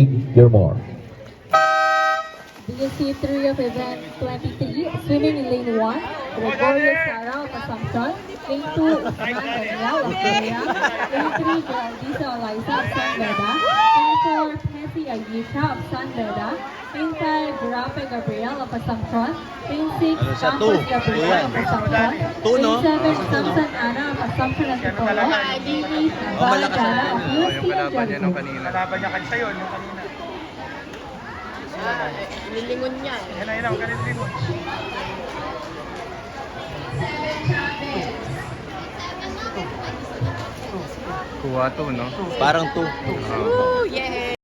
8 Gilmore. BSC 3 of event 23, swimming in lane 1, Gregorio Sara of Assumption, lane 2, Usman Daniel of Korea, lane 3, Geraldisa Eliza of San Beda, lane 4, Messi Ayesha of San Beda, lane 5, Grape Gabriel of Assumption, lane 6, Ano sa Campos two? Gabriel Two yan. of Assumption, Two, no? lane 7, Samson Ana of Assumption Antipolo, lane 8, Val malakas Gala yan. of UST Yung kalaban niya nung Jericho. kanina. Kalaban niya kanina yun, yung kanina. Nilingon niya eh. Yan na, yan na, huwag ka rin lingon. Kuha to, no? Parang 2. Oo. Yeah!